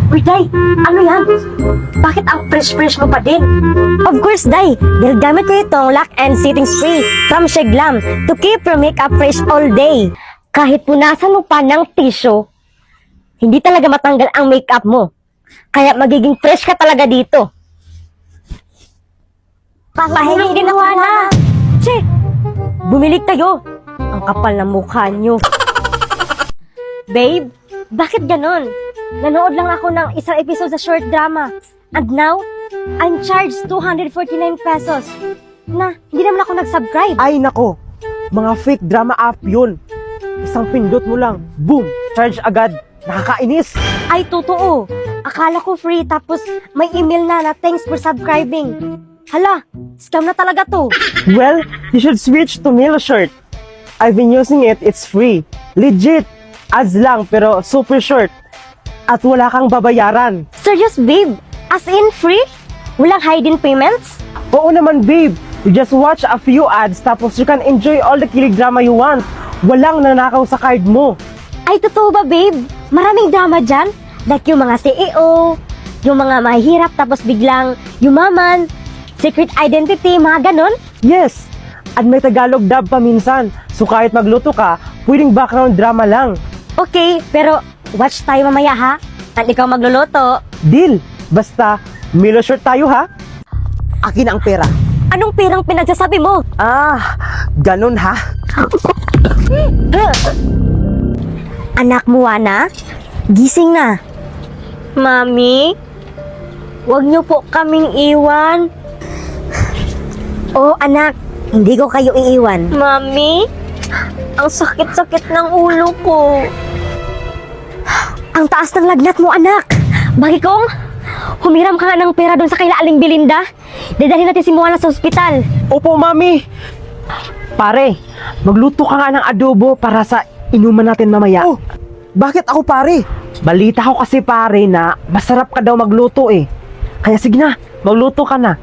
Uy, Day! Ano yan? Bakit ang fresh-fresh mo pa din? Of course, Day! Dahil gamit ko itong lock and setting spray from Sheglam to keep your makeup fresh all day. Kahit punasan mo pa ng tissue, hindi talaga matanggal ang makeup mo. Kaya magiging fresh ka talaga dito. Papahingi din ako na! Che! Bumili kayo! Ang kapal ng mukha nyo. Babe, bakit ganon? Nanood lang ako ng isang episode sa short drama. And now, I'm charged 249 pesos. Na, hindi naman ako nag-subscribe. Ay nako, mga fake drama app yun. Isang pindot mo lang, boom, charge agad. Nakakainis. Ay, totoo. Akala ko free tapos may email na thanks for subscribing. Hala, scam na talaga to. Well, you should switch to Milo Short. I've been using it, it's free. Legit. Ads lang pero super short. At wala kang babayaran. Serious, babe? As in free? Walang hidden payments? Oo naman babe, you just watch a few ads tapos you can enjoy all the kilig drama you want. Walang nanakaw sa card mo. Ay, totoo ba, babe? Maraming drama dyan? Like yung mga CEO, yung mga mahihirap tapos biglang yumaman, secret identity, mga ganon? Yes, at may Tagalog dub pa minsan. So kahit magluto ka, pwedeng background drama lang. Okay, pero watch tayo mamaya ha? At ikaw magluluto. Deal! Basta, Milo Short tayo ha? Akin ang pera. Anong perang pinagsasabi mo? Ah, ganun ha? Anak mo, Ana? Gising na. Mami? Huwag niyo po kaming iwan. Oh, anak. Hindi ko kayo iiwan. Mami? Ang sakit-sakit ng ulo ko. Ang taas ng lagnat mo, anak. Bagikong, humiram ka nga ng pera doon sa kaila Aling Belinda. Dadalhin natin si Moana sa ospital. Opo, mami. Pare, magluto ka nga ng adobo para sa inuman natin mamaya. Oh, bakit ako pare? Balita ko kasi pare na masarap ka daw magluto eh. Kaya sige na, magluto ka na.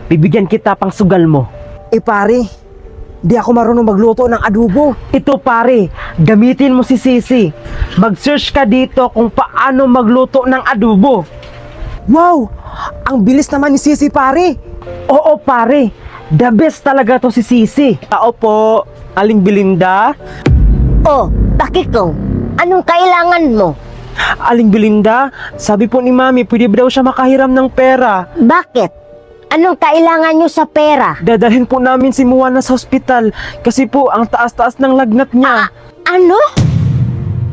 Bibigyan kita pang sugal mo. Eh pare, di ako marunong magluto ng adobo. Ito pare, gamitin mo si Sisi. Mag-search ka dito kung paano magluto ng adobo. Wow! Ang bilis naman ni Sisi pare. Oo pare, the best talaga to si Sisi. Tao po, Aling Belinda. Oh, bakit kong? Anong kailangan mo? Aling Belinda, sabi po ni Mami, pwede ba daw siya makahiram ng pera? Bakit? Anong kailangan nyo sa pera? Dadalhin po namin si Moana sa hospital kasi po ang taas-taas ng lagnat niya. Ano?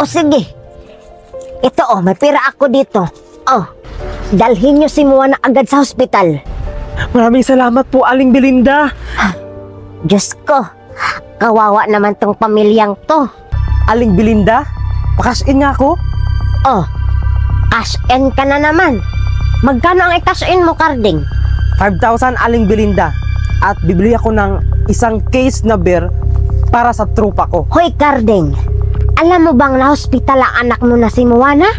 O sige. Ito may pera ako dito. Oh, dalhin nyo si Moana agad sa hospital. Maraming salamat po, Aling Belinda. Diyos ko, kawawa naman tong pamilyang to. Aling Belinda, pakas in nga ako. Oh, cash in ka na naman. Magkano ang i-cash in mo, Carding? 5,000 Aling Belinda. At bibili ako ng isang case na beer para sa trupa ko. Hoy, Carding, alam mo bang na-hospital ang anak mo na si Moana?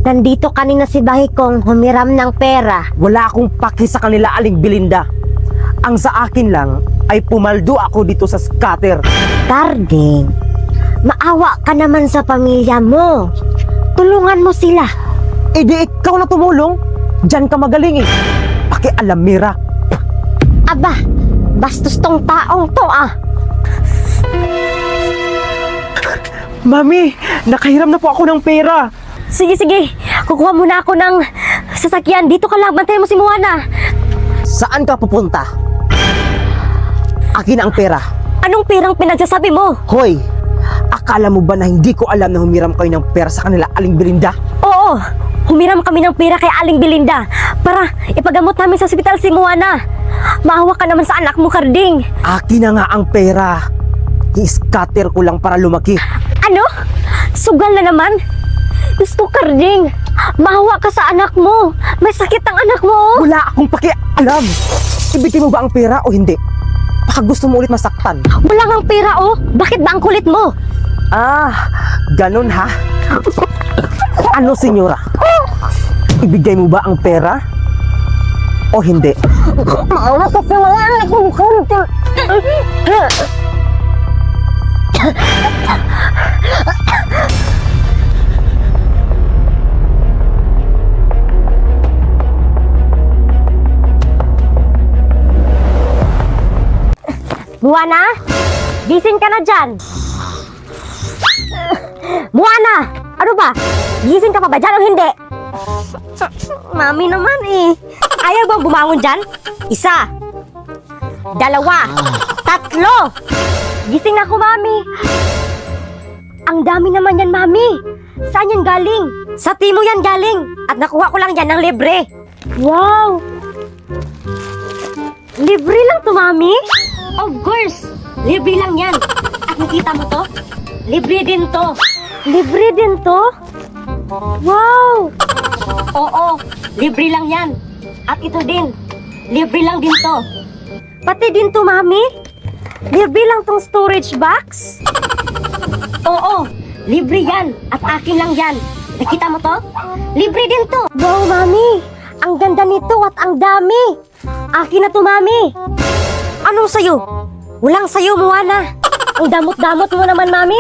Nandito kanina si Bahikong humiram ng pera. Wala akong paki sa kanila, Aling Belinda. Ang sa akin lang ay pumaldo ako dito sa scatter. Carding, maawa ka naman sa pamilya mo. Tulungan mo sila. Eh di ikaw na tumulong. Diyan ka magaling eh. Pakialamira. Aba, bastos tong taong to ah. Mami, nakahiram na po ako ng pera. Sige, sige. Kukuha muna ako ng sasakyan. Dito ka lang. Bantayan mo si Moana. Saan ka pupunta? Akin ang pera. Anong perang pinagsasabi mo? Hoy, akala mo ba na hindi ko alam na humiram kayo ng pera sa kanila, Aling Belinda? Oo, humiram kami ng pera kay Aling Belinda para ipagamot namin sa ospital si Moana. Maawa ka naman sa anak mo, Carding. Akin na nga ang pera. I-scatter ko lang para lumaki. Ano? Sugal na naman? Gusto, Carding. Maawa ka sa anak mo. May sakit ang anak mo. Wala akong pakialam. Ibigay mo ba ang pera o hindi? Baka gusto mo ulit masaktan. Wala ngang pera, oh. Bakit ba ang kulit mo? Ah, ganun ha? Ano, senyora? Ibigay mo ba ang pera? O hindi? Maawa ka sa mga anak mo, Carding. Buwana? Gising ka na dyan. Buwana! Ano ba? Gising ka pa ba dyan o hindi? Mami naman eh. Ayaw bang bumangon dyan? Isa. Dalawa. Tatlo. Gising na ako, Mami. Ang dami naman yan, Mami. Saan yan galing? Sa Timo yan galing. At nakuha ko lang yan ng libre. Wow! Libre lang to, Mami? Of course! Libre lang yan. At nakita mo to? Libre din to. Libre din to? Wow! Oo, libre lang yan. At ito din. Libre lang din to. Pati din to, Mami? Libre lang tong storage box? Oo, libre yan. At akin lang yan. Nakita mo to? Libre din to. Wow, Mami! Ang ganda nito at ang dami. Akin na to, Mami. Anong sayo? Walang sayo, Moana. Ang damot-damot mo naman, Mami.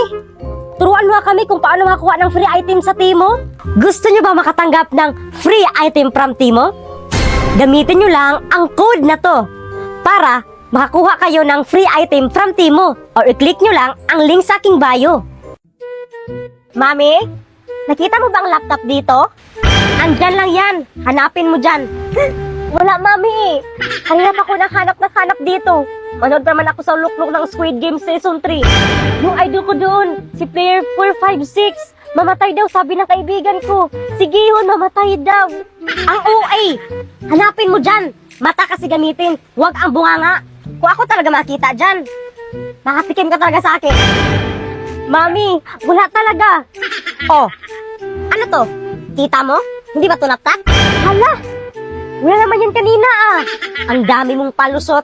Turuan mo kami kung paano makakuha ng free item sa Timo. Gusto nyo ba makatanggap ng free item from Timo? Gamitin nyo lang ang code na to para makakuha kayo ng free item from Timo. Or i-click nyo lang ang link sa aking bio. Mami, nakita mo ba ang laptop dito? Andyan lang yan. Hanapin mo dyan. Wala, Mami. Kanina pa ako naghanap dito. Manood naman ako sa luklok ng Squid Game Season 3. Yung idol ko doon, si Player 456, mamatay daw sabi ng kaibigan ko. Si Gihon, mamatay daw. Ang OA. Hanapin mo dyan. Mata kasi gamitin. Huwag ang bunganga. Kung ako talaga makita dyan, makatikim ka talaga sa akin. Mami, wala talaga. Oh, ano to? Kita mo? Hindi ba tunaptak? Hala, wala naman yan kanina ah. Ang dami mong palusot.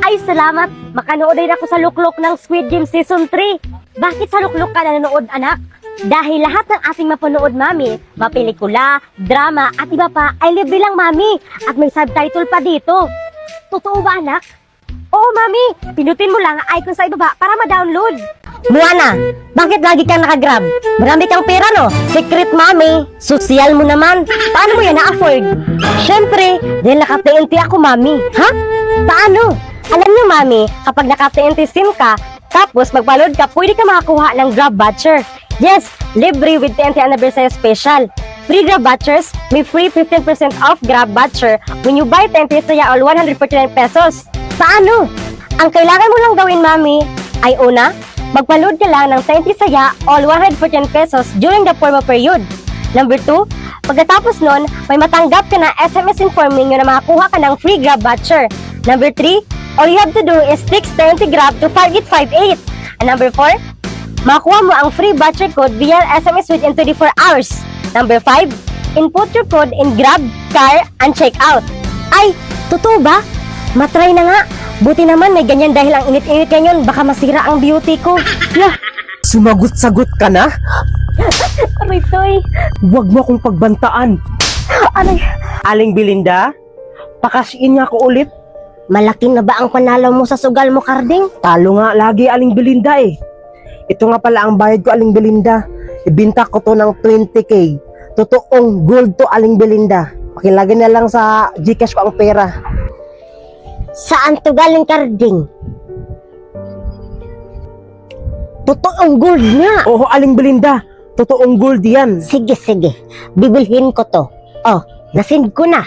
Ay, salamat. Makanood din ako sa luklok ng Squid Game Season 3. Bakit sa luklok ka nanonood, anak? Dahil lahat ng ating mapanood, Mami, mapelikula, drama, at iba pa, ay libre lang, Mami. At may subtitle pa dito. Totoo ba, anak? Oo, Mami. Pinutin mo lang ang icon sa ibaba para ma-download. Buwana, bakit lagi kang nakagrab? Marami kang pera, no? Secret, Mami. Sosyal mo naman. Paano mo yan na-afford? Siyempre, dahil naka-TNT ako, Mami. Ha? Paano? Alam niyo, Mami, kapag naka-TNT SIM ka, tapos magpa-load ka, pwede ka makakuha ng Grab Voucher. Yes, libre with TNT Anniversary Special. Free Grab Vouchers, may free 15% off Grab Voucher when you buy 10 Saya all 149 pesos. Paano? Ang kailangan mo lang gawin, Mami, ay una, magpa-load ka lang ng 10 Saya all 149 pesos during the promo period. Number 2, pagkatapos nun, may matanggap ka na SMS informing nyo na makakuha ka ng free Grab Voucher. Number 3, all you have to do is text 20 Grab to 5858. And number 4, makuha mo ang free voucher code via SMS within 24 hours. Number 5, input your code in Grab, Car, and Checkout. Ay, totoo ba? Matry na nga. Buti naman may ganyan dahil ang init-init ngayon, baka masira ang beauty ko. Yeah. Sumagot-sagot ka na? Ritoy. Huwag mo akong pagbantaan. Aray, Aling Belinda, pakasyin niya ako ulit. malaki na ba ang panalo mo sa sugal mo, Karding? Talo nga lagi, Aling Belinda eh. Ito nga pala ang bayad ko, Aling Belinda. Ibinta ko to ng 20k. Totoong gold to, Aling Belinda. Pakilagay na lang sa Gcash ko ang pera. Saan to galing, Karding? Totoong gold nga. Oo, Aling Belinda. Totoong gold yan. Sige, sige. Bibilhin ko to. Oh, nasend ko na.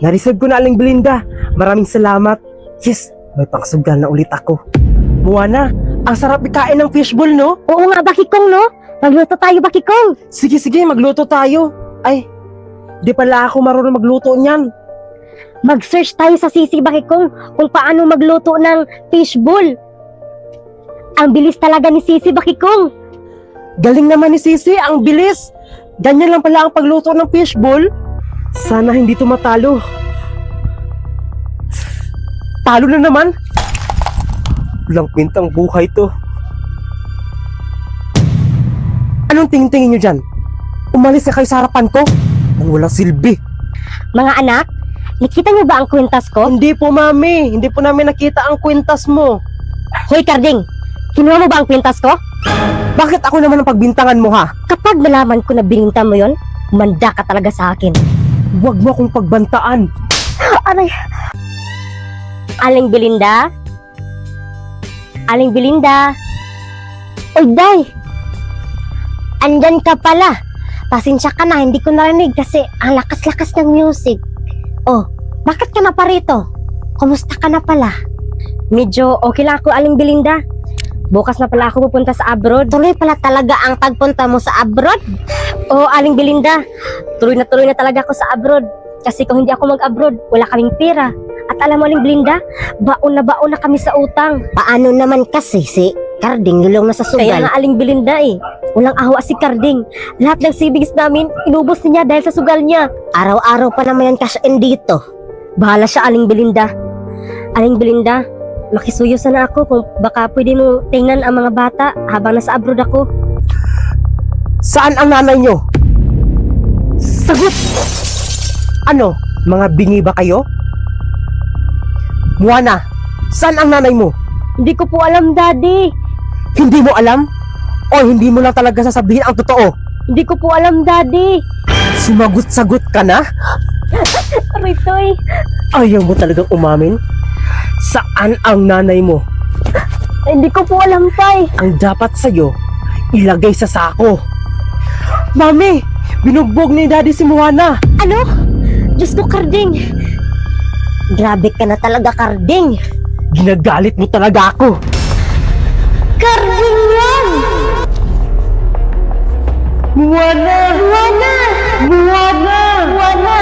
Nareserve ko na, Aling Belinda. Maraming salamat. Yes, may pangsugal na ulit ako. Buwana, ang sarap ikain ng fishball, no? Oo nga, Bakikong, no? Magluto tayo, Bakikong. Sige, sige, magluto tayo. Ay, di pala ako marunong magluto niyan. Mag-search tayo sa Sisi, Bakikong, kung paano magluto ng fishball. Ang bilis talaga ni Sisi, Bakikong. Galing naman ni Sisi, ang bilis. Ganyan lang pala ang pagluto ng fishball. Sana hindi to matalo. Talo na naman. Walang kwentang buhay to. Anong tingin-tingin nyo dyan? Umalis na kayo sa harapan ko? Ang walang silbi. Mga anak, nakita niyo ba ang kwintas ko? Hindi po, Mami. Hindi po namin nakita ang kwintas mo. Hoy, Karding, Kinuha mo ba ang kwintas ko? Bakit ako naman ang pagbintangan mo ha? Kapag nalaman ko na bininta mo yon, manda ka talaga sa akin. Huwag mo akong pagbantaan. Aray! Aling Belinda? Aling Belinda? Oy, Day! Andyan ka pala. Pasensya ka na, hindi ko narinig kasi ang lakas-lakas ng music. Oh, bakit ka na pa rito? Kumusta ka na pala? Medyo okay lang ako, Aling Belinda. Bukas na pala ako pupunta sa abroad. Tuloy pala talaga ang pagpunta mo sa abroad? Oo, Aling Belinda. Tuloy na talaga ako sa abroad. Kasi kung hindi ako mag-abroad, wala kaming pera. At alam mo, Aling Belinda, baon na kami sa utang. Paano naman kasi si Carding gulong na sa sugal? Kaya nga, Aling Belinda walang awa si Carding. Lahat ng savings namin, inubos niya dahil sa sugal niya. Araw-araw pa naman yan cash in dito. Bahala siya, Aling Belinda. Aling Belinda, makisuyo sana ako kung baka pwede mo tingnan ang mga bata habang nasa abroad ako. Saan ang nanay nyo? Sagot! Ano? Mga bingi ba kayo? Moana, saan ang nanay mo? Hindi ko po alam, Daddy. Hindi mo alam? O hindi mo lang talaga sasabihin ang totoo? Hindi ko po alam, Daddy. Sumagot-sagot ka na? Ritoy. Ayaw mo talagang umamin? Saan ang nanay mo? Hindi ko po alam, Tay. Ang dapat sa'yo, ilagay sa sako. Mami, binugbog ni Daddy si Moana. Ano? Diyos ko, Carding. Grabe ka na talaga, Carding. Ginagalit mo talaga ako. Carding yan! Moana! Moana! Moana! Moana!